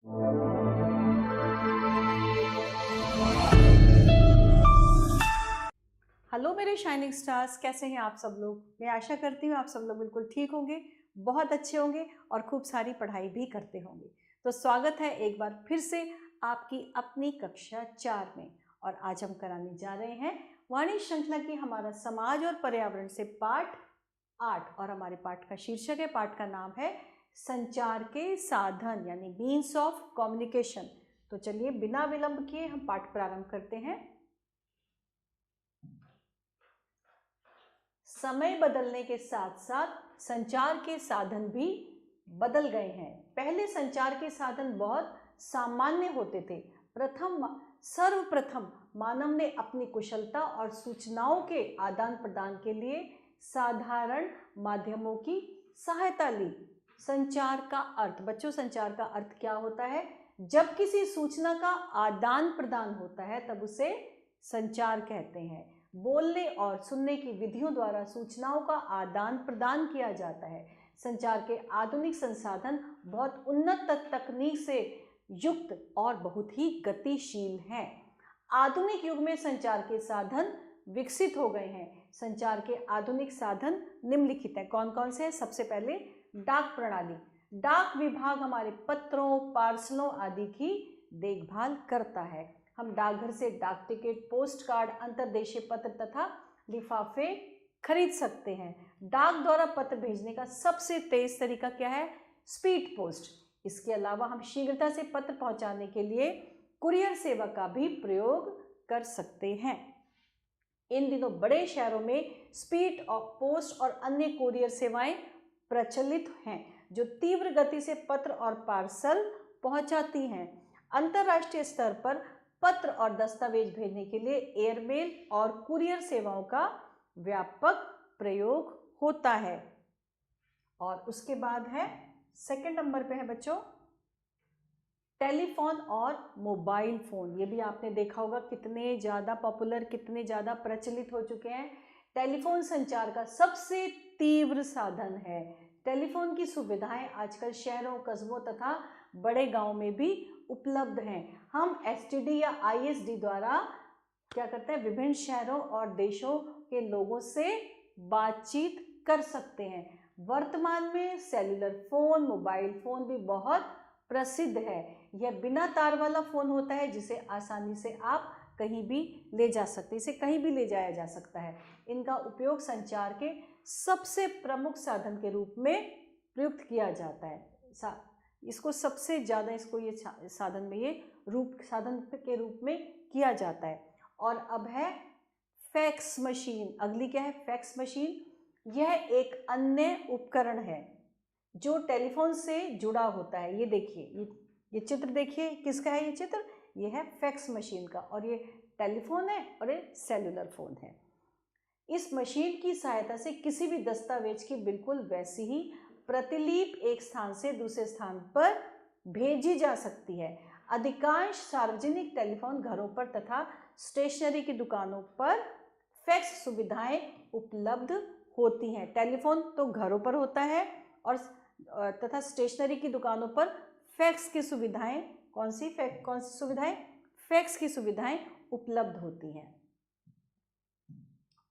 Hello मेरे shining stars, कैसे हैं आप सब लोग। मैं आशा करती हूँ आप सब लोग बिल्कुल ठीक होंगे, बहुत अच्छे होंगे और खूब सारी पढ़ाई भी करते होंगे। तो स्वागत है एक बार फिर से आपकी अपनी कक्षा 4 में। और आज हम कराने जा रहे हैं वाणी श्रृंखला की हमारा समाज और पर्यावरण से पाठ 8। और हमारे पाठ का शीर्षक है, पाठ का नाम है संचार के साधन यानी मीन्स ऑफ कम्युनिकेशन। तो चलिए बिना विलंब किए हम पाठ प्रारंभ करते हैं। समय बदलने के साथ साथ संचार के साधन भी बदल गए हैं। पहले संचार के साधन बहुत सामान्य होते थे। सर्वप्रथम मानव ने अपनी कुशलता और सूचनाओं के आदान प्रदान के लिए साधारण माध्यमों की सहायता ली। संचार का अर्थ बच्चों, संचार का अर्थ क्या होता है? जब किसी सूचना का आदान प्रदान होता है तब उसे संचार कहते हैं। बोलने और सुनने की विधियों द्वारा सूचनाओं का आदान प्रदान किया जाता है। संचार के आधुनिक संसाधन बहुत उन्नत तकनीक से युक्त और बहुत ही गतिशील हैं। आधुनिक युग में संचार के साधन विकसित हो गए हैं। संचार के आधुनिक साधन निम्नलिखित हैं। कौन कौन से हैं? सबसे पहले डाक प्रणाली। डाक विभाग हमारे पत्रों, पार्सलों आदि की देखभाल करता है। हम डाकघर से डाक टिकट, पोस्ट कार्ड, अंतरदेशीय पत्र तथा लिफाफे खरीद सकते हैं। डाक द्वारा पत्र भेजने का सबसे तेज तरीका क्या है? Speed post. इसके अलावा हम शीघ्रता से पत्र पहुंचाने के लिए कुरियर सेवा का भी प्रयोग कर सकते हैं। इन दिनों बड़े शहरों में स्पीड पोस्ट और अन्य कुरियर सेवाएं प्रचलित हैं, जो तीव्र गति से पत्र और पार्सल पहुंचाती हैं। अंतर्राष्ट्रीय स्तर पर पत्र और दस्तावेज भेजने के लिए एयरमेल और कुरियर सेवाओं का व्यापक प्रयोग होता है। और उसके बाद है सेकंड नंबर पे है बच्चों टेलीफोन और मोबाइल फ़ोन। ये भी आपने देखा होगा कितने ज़्यादा पॉपुलर, कितने ज़्यादा प्रचलित हो चुके हैं। टेलीफोन संचार का सबसे तीव्र साधन है। टेलीफोन की सुविधाएं आजकल शहरों, कस्बों तथा बड़े गांव में भी उपलब्ध हैं। हम एसटीडी या आईएसडी द्वारा क्या करते हैं? विभिन्न शहरों और देशों के लोगों से बातचीत कर सकते हैं। वर्तमान में सेल्युलर फोन, मोबाइल फोन भी बहुत प्रसिद्ध है। यह बिना तार वाला फोन होता है जिसे आसानी से आप कहीं भी ले जा सकते हैं। इसे कहीं भी ले जाया जा सकता है। इनका उपयोग संचार के सबसे प्रमुख साधन के रूप में प्रयुक्त किया जाता है। इसको सबसे ज़्यादा ये साधन में ये साधन के रूप में किया जाता है। और अब है फैक्स मशीन। अगली क्या है? Fax machine. यह एक अन्य उपकरण है जो टेलीफोन से जुड़ा होता है। ये देखिए, ये चित्र देखिए, किसका है ये चित्र? ये है फैक्स मशीन का। और ये टेलीफोन है और ये सेल्युलर फोन है। इस मशीन की सहायता से किसी भी दस्तावेज की बिल्कुल वैसी ही प्रतिलिपि एक स्थान से दूसरे स्थान पर भेजी जा सकती है। अधिकांश सार्वजनिक टेलीफोन घरों पर तथा स्टेशनरी की दुकानों पर फैक्स सुविधाएं उपलब्ध होती हैं। टेलीफोन तो घरों पर होता है और तथा स्टेशनरी की दुकानों पर फैक्स की सुविधाएं, कौन सी सुविधाएं? फैक्स की सुविधाएं उपलब्ध होती हैं।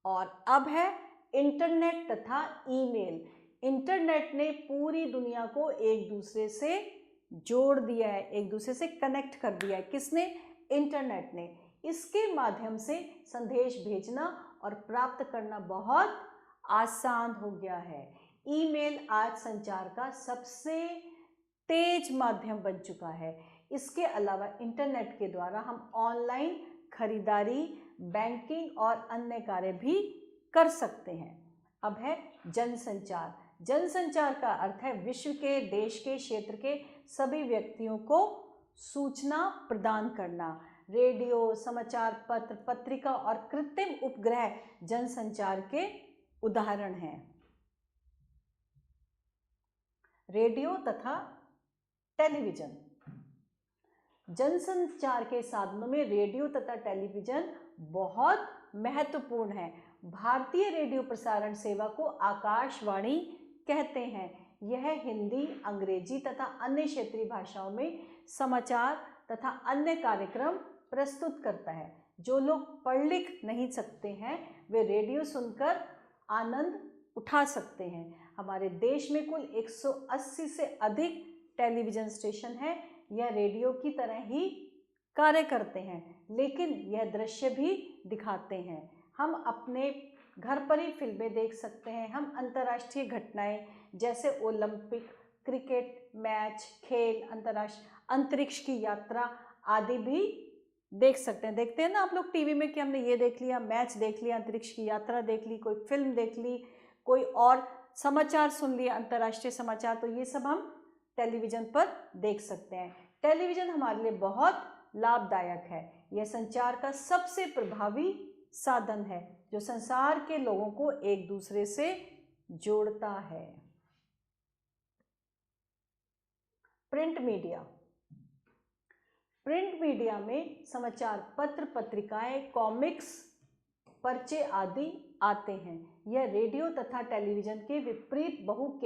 और अब है इंटरनेट तथा ईमेल। इंटरनेट ने पूरी दुनिया को एक दूसरे से जोड़ दिया है, एक दूसरे से कनेक्ट कर दिया है। किसने? इंटरनेट ने। इसके माध्यम से संदेश भेजना और प्राप्त करना बहुत आसान हो गया है। ईमेल आज संचार का सबसे तेज माध्यम बन चुका है। इसके अलावा इंटरनेट के द्वारा हम ऑनलाइन खरीदारी, बैंकिंग और अन्य कार्य भी कर सकते हैं। अब है जनसंचार। जनसंचार का अर्थ है विश्व के, देश के, क्षेत्र के सभी व्यक्तियों को सूचना प्रदान करना। रेडियो, समाचार पत्र, पत्रिका और कृत्रिम उपग्रह जनसंचार के उदाहरण हैं। रेडियो तथा टेलीविजन। जनसंचार के साधनों में रेडियो तथा टेलीविजन बहुत महत्वपूर्ण है। भारतीय रेडियो प्रसारण सेवा को आकाशवाणी कहते हैं। यह हिंदी, अंग्रेजी तथा अन्य क्षेत्रीय भाषाओं में समाचार तथा अन्य कार्यक्रम प्रस्तुत करता है। जो लोग पढ़ लिख नहीं सकते हैं वे रेडियो सुनकर आनंद उठा सकते हैं। हमारे देश में कुल 180 से अधिक टेलीविज़न स्टेशन हैं। यह रेडियो की तरह ही कार्य करते हैं, लेकिन यह दृश्य भी दिखाते हैं। हम अपने घर पर ही फिल्में देख सकते हैं। हम अंतर्राष्ट्रीय घटनाएं जैसे ओलंपिक, क्रिकेट मैच, खेल, अंतरिक्ष की यात्रा आदि भी देख सकते हैं। देखते हैं ना आप लोग टीवी में कि हमने ये देख लिया, मैच देख लिया, अंतरिक्ष की यात्रा देख ली, कोई फिल्म देख ली, कोई और समाचार सुन लिया, अंतर्राष्ट्रीय समाचार, तो ये सब हम टेलीविज़न पर देख सकते हैं। टेलीविज़न हमारे लिए बहुत लाभदायक है। यह संचार का सबसे प्रभावी साधन है जो संसार के लोगों को एक दूसरे से जोड़ता है। Print media. प्रिंट मीडिया में समाचार पत्र, पत्रिकाएं, कॉमिक्स, पर्चे आदि आते हैं। यह रेडियो तथा टेलीविज़न के विपरीत बहुत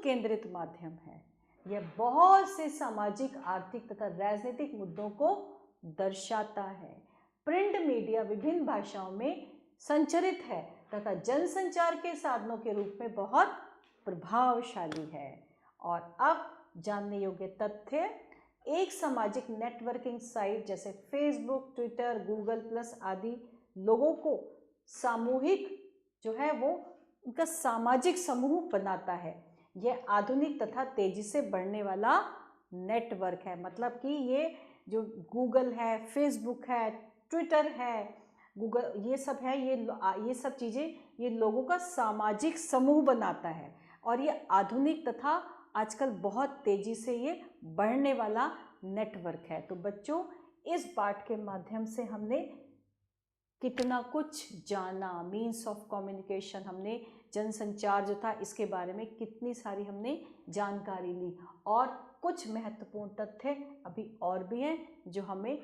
केंद्रित माध्यम है। यह बहुत से सामाजिक, आर्थिक तथा राजनीतिक मुद्दों को दर्शाता है। प्रिंट मीडिया विभिन्न भाषाओं में संचरित है तथा जनसंचार के साधनों के रूप में बहुत प्रभावशाली है। और अब जानने योग्य तथ्य, एक सामाजिक नेटवर्किंग साइट जैसे फेसबुक, ट्विटर, गूगल प्लस आदि लोगों को सामूहिक जो है वो उनका सामाजिक समूह बनाता है। यह आधुनिक तथा तेजी से बढ़ने वाला नेटवर्क है। मतलब कि ये जो गूगल है, फेसबुक है, ट्विटर है, गूगल, ये सब है, ये सब चीज़ें ये लोगों का सामाजिक समूह बनाता है। और ये आधुनिक तथा आजकल बहुत तेज़ी से ये बढ़ने वाला नेटवर्क है। तो बच्चों, इस पाठ के माध्यम से हमने कितना कुछ जाना, मीन्स ऑफ कम्युनिकेशन, हमने जनसंचार जो था इसके बारे में कितनी सारी हमने जानकारी ली। और कुछ महत्वपूर्ण तथ्य अभी और भी हैं जो हमें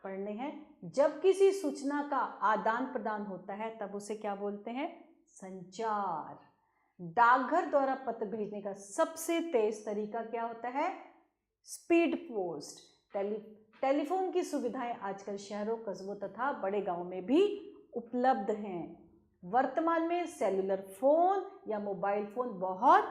पढ़ने हैं। जब किसी सूचना का आदान प्रदान होता है तब उसे क्या बोलते हैं? संचार। डाकघर द्वारा पत्र भेजने का सबसे तेज तरीका क्या होता है? Speed post. टेलीफोन की सुविधाएं आजकल शहरों, कस्बों तथा बड़े गांवों में भी उपलब्ध हैं। वर्तमान में सेलुलर फोन या मोबाइल फोन बहुत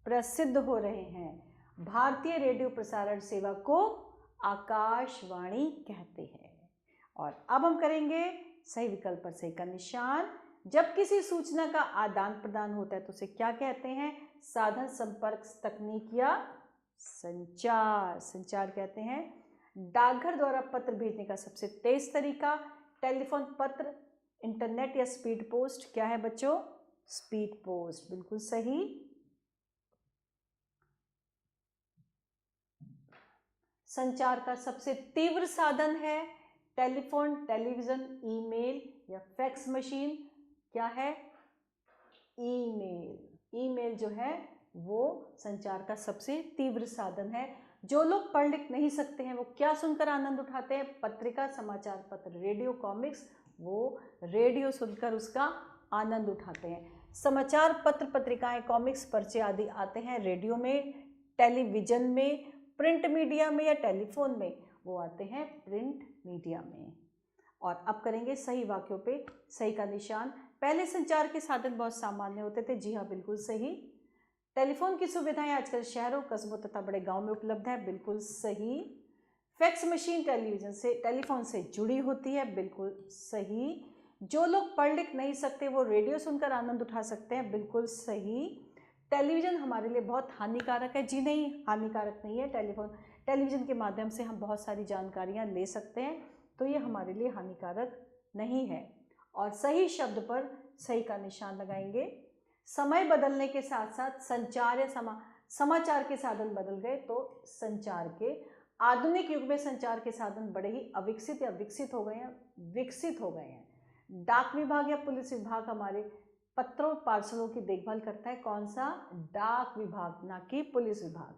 प्रसिद्ध हो रहे हैं। भारतीय रेडियो प्रसारण सेवा को आकाशवाणी कहते हैं। और अब हम करेंगे सही विकल्प पर सही का निशान। जब किसी सूचना का आदान प्रदान होता है तो उसे क्या कहते हैं? साधन, संपर्क, तकनीक या संचार। संचार कहते हैं। डाकघर द्वारा पत्र भेजने का सबसे तेज तरीका टेलीफोन, पत्र, इंटरनेट या स्पीड पोस्ट। क्या है बच्चों? स्पीड पोस्ट, बिल्कुल सही। संचार का सबसे तीव्र साधन है टेलीफोन, टेलीविज़न, ईमेल या फैक्स मशीन। क्या है? ईमेल। ईमेल जो है वो संचार का सबसे तीव्र साधन है। जो लोग पढ़ लिख नहीं सकते हैं वो क्या सुनकर आनंद उठाते हैं? पत्रिका, समाचार पत्र, रेडियो, कॉमिक्स, वो रेडियो सुनकर उसका आनंद उठाते हैं। समाचार पत्र, पत्रिकाएं, कॉमिक्स, पर्चे आदि आते हैं रेडियो में, टेलीविज़न में, प्रिंट मीडिया में या टेलीफोन में। वो आते हैं प्रिंट मीडिया में। और अब करेंगे सही वाक्यों पे सही का निशान। पहले संचार के साधन बहुत सामान्य होते थे। जी हाँ, बिल्कुल सही। टेलीफोन की सुविधाएं आजकल शहरों, कस्बों तथा बड़े गांव में उपलब्ध है। बिल्कुल सही। फैक्स मशीन टेलीफोन से जुड़ी होती है। बिल्कुल सही। जो लोग पढ़ लिख नहीं सकते वो रेडियो सुनकर आनंद उठा सकते हैं। बिल्कुल सही। टेलीविज़न हमारे लिए बहुत हानिकारक है। जी नहीं, हानिकारक नहीं है। टेलीविज़न के माध्यम से हम बहुत सारी जानकारियाँ ले सकते हैं, तो ये हमारे लिए हानिकारक नहीं है। और सही शब्द पर सही का निशान लगाएंगे। समय बदलने के साथ साथ संचार या समाचार के साधन बदल गए तो संचार के आधुनिक युग में संचार के साधन बड़े ही अविकसित या विकसित हो गए हैं। डाक विभाग या पुलिस विभाग हमारे पत्रों, पार्सलों की देखभाल करता है। कौन सा? डाक विभाग, ना कि पुलिस विभाग।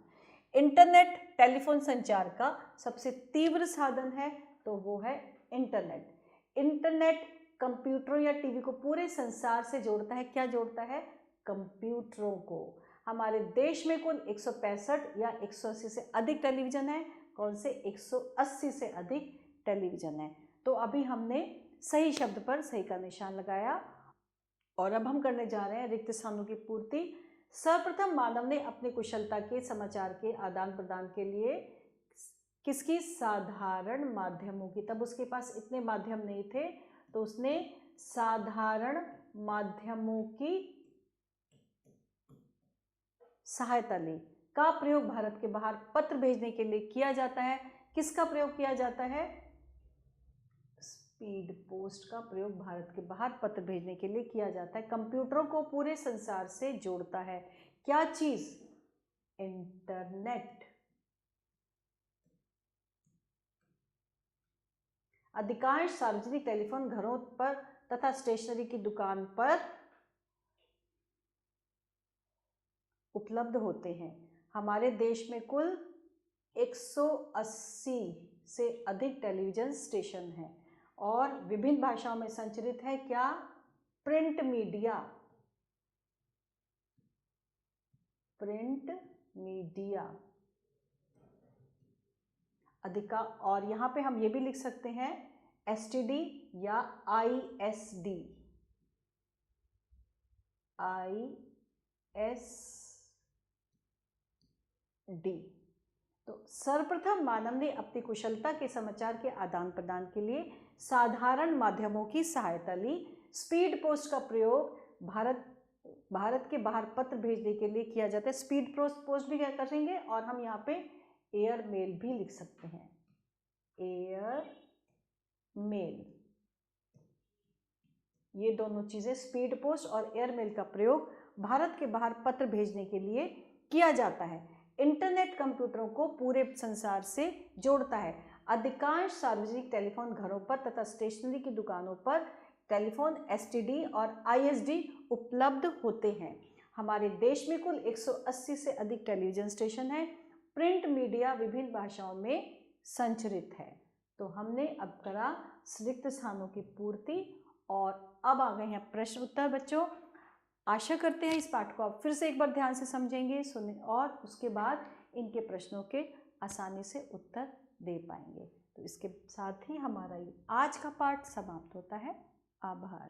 इंटरनेट टेलीफोन संचार का सबसे तीव्र साधन है, तो वो है इंटरनेट। इंटरनेट कंप्यूटरों या टीवी को पूरे संसार से जोड़ता है। क्या जोड़ता है? कंप्यूटरों को। हमारे देश में कुल 165 या 180 से अधिक टेलीविज़न है। कौन से? 180 से अधिक टेलीविज़न है। तो अभी हमने सही शब्द पर सही का निशान लगाया और अब हम करने जा रहे हैं रिक्त स्थानों की पूर्ति। सर्वप्रथम मानव ने अपनी कुशलता के समाचार के आदान प्रदान के लिए किसकी? साधारण माध्यमों की। तब उसके पास इतने माध्यम नहीं थे तो उसने साधारण माध्यमों की सहायता ली। का प्रयोग भारत के बाहर पत्र भेजने के लिए किया जाता है। किसका प्रयोग किया जाता है? स्पीड पोस्ट का प्रयोग भारत के बाहर पत्र भेजने के लिए किया जाता है। कंप्यूटरों को पूरे संसार से जोड़ता है क्या चीज? इंटरनेट। अधिकांश सार्वजनिक टेलीफोन घरों पर तथा स्टेशनरी की दुकान पर उपलब्ध होते हैं। हमारे देश में कुल 180 से अधिक टेलीविज़न स्टेशन हैं और विभिन्न भाषाओं में संचरित है क्या? Print media. प्रिंट मीडिया और यहाँ पे हम ये भी लिख सकते हैं एसटीडी या आईएसडी। डी। तो सर्वप्रथम मानव ने अपनी कुशलता के समाचार के आदान प्रदान के लिए साधारण माध्यमों की सहायता ली। स्पीड पोस्ट का प्रयोग भारत के बाहर पत्र भेजने के लिए किया जाता है। स्पीड पोस्ट भी क्या करेंगे और हम यहाँ पे एयर मेल भी लिख सकते हैं। एयर मेल, ये दोनों चीजें स्पीड पोस्ट और एयर मेल का प्रयोग भारत के बाहर पत्र भेजने के लिए किया जाता है। इंटरनेट कंप्यूटरों को पूरे संसार से जोड़ता है। अधिकांश सार्वजनिक टेलीफोन घरों पर तथा स्टेशनरी की दुकानों पर टेलीफोन एसटीडी और आईएसडी उपलब्ध होते हैं। हमारे देश में कुल 180 से अधिक टेलीविजन स्टेशन हैं। प्रिंट मीडिया विभिन्न भाषाओं में संचरित है। तो हमने अब करा रिक्त स्थानों की पूर्ति और अब आ गए हैं प्रश्न उत्तर। बच्चों, आशा करते हैं इस पाठ को आप फिर से एक बार ध्यान से समझेंगे, सुने और उसके बाद इनके प्रश्नों के आसानी से उत्तर दे पाएंगे। तो इसके साथ ही हमारा आज का पाठ समाप्त होता है। आभार।